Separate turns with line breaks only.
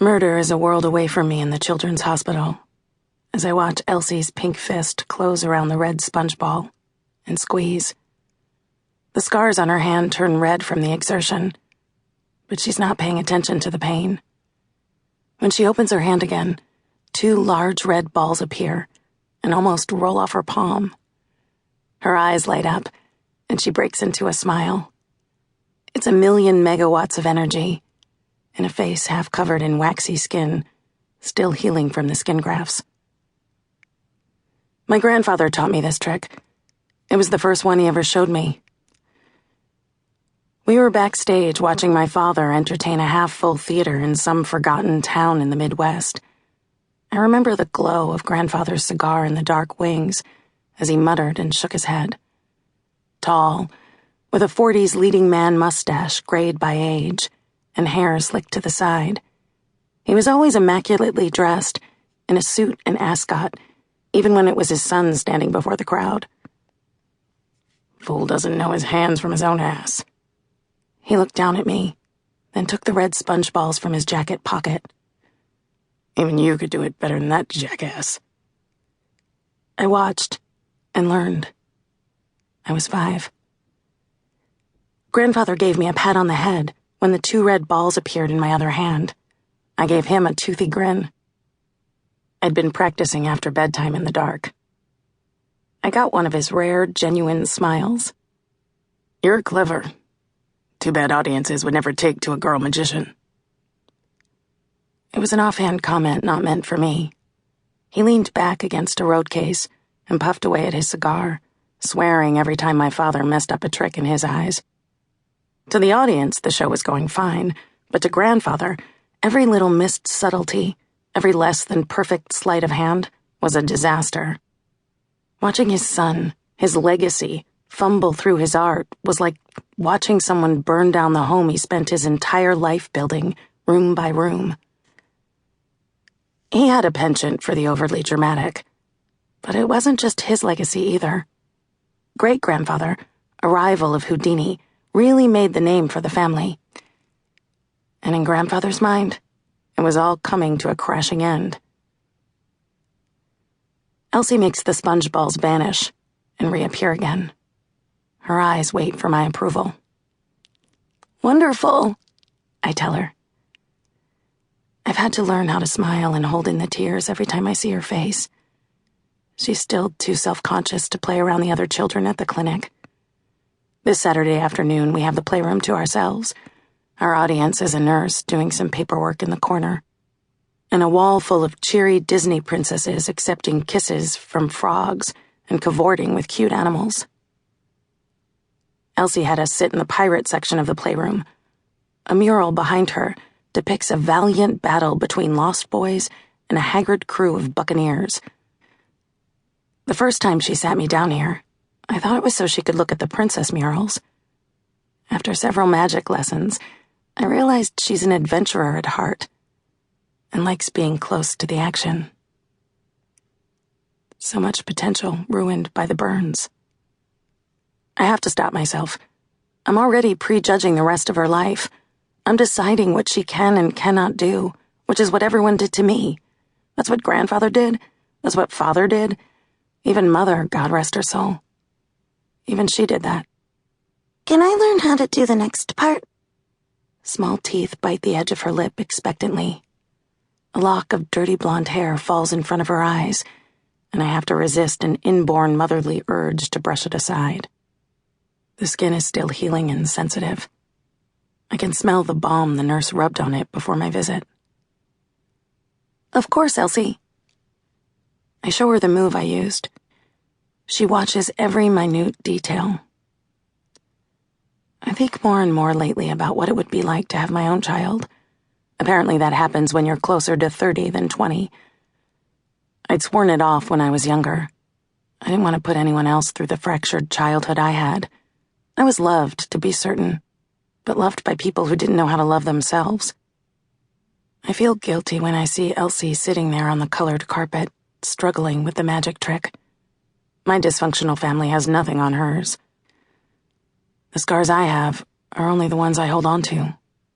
Murder is a world away from me in the children's hospital, as I watch Elsie's pink fist close around the red sponge ball and squeeze. The scars on her hand turn red from the exertion, but she's not paying attention to the pain. When she opens her hand again, 2 large red balls appear and almost roll off her palm. Her eyes light up, and she breaks into a smile. It's 1,000,000 megawatts of energy, in a face half covered in waxy skin, still healing from the skin grafts. My grandfather taught me this trick. It was the first one he ever showed me. We were backstage watching my father entertain a half-full theater in some forgotten town in the Midwest. I remember the glow of grandfather's cigar in the dark wings as he muttered and shook his head. Tall, with a 40s leading man mustache grayed by age and hair slicked to the side. He was always immaculately dressed, in a suit and ascot, even when it was his son standing before the crowd. Fool doesn't know his hands from his own ass. He looked down at me, then took the red sponge balls from his jacket pocket. Even you could do it better than that, jackass. I watched and learned. I was 5. Grandfather gave me a pat on the head when the 2 red balls appeared in my other hand. I gave him a toothy grin. I'd been practicing after bedtime in the dark. I got one of his rare, genuine smiles. You're clever. Too bad audiences would never take to a girl magician. It was an offhand comment not meant for me. He leaned back against a road case and puffed away at his cigar, swearing every time my father messed up a trick in his eyes. To the audience, the show was going fine, but to grandfather, every little missed subtlety, every less than perfect sleight of hand, was a disaster. Watching his son, his legacy, fumble through his art was like watching someone burn down the home he spent his entire life building, room by room. He had a penchant for the overly dramatic, but it wasn't just his legacy either. Great-grandfather, a rival of Houdini, really made the name for the family. And in grandfather's mind, it was all coming to a crashing end. Elsie makes the sponge balls vanish and reappear again. Her eyes wait for my approval. Wonderful, I tell her. I've had to learn how to smile and hold in the tears every time I see her face. She's still too self-conscious to play around the other children at the clinic. This Saturday afternoon, we have the playroom to ourselves. Our audience is a nurse doing some paperwork in the corner, and a wall full of cheery Disney princesses accepting kisses from frogs and cavorting with cute animals. Elsie had us sit in the pirate section of the playroom. A mural behind her depicts a valiant battle between lost boys and a haggard crew of buccaneers. The first time she sat me down here, I thought it was so she could look at the princess murals. After several magic lessons, I realized she's an adventurer at heart and likes being close to the action. So much potential ruined by the burns. I have to stop myself. I'm already prejudging the rest of her life. I'm deciding what she can and cannot do, which is what everyone did to me. That's what grandfather did. That's what father did. Even mother, God rest her soul. Even she did that.
Can I learn how to do the next part?
Small teeth bite the edge of her lip expectantly. A lock of dirty blonde hair falls in front of her eyes, and I have to resist an inborn motherly urge to brush it aside. The skin is still healing and sensitive. I can smell the balm the nurse rubbed on it before my visit. Of course, Elsie. I show her the move I used. She watches every minute detail. I think more and more lately about what it would be like to have my own child. Apparently that happens when you're closer to 30 than 20. I'd sworn it off when I was younger. I didn't want to put anyone else through the fractured childhood I had. I was loved, to be certain, but loved by people who didn't know how to love themselves. I feel guilty when I see Elsie sitting there on the colored carpet, struggling with the magic trick. My dysfunctional family has nothing on hers. The scars I have are only the ones I hold on to.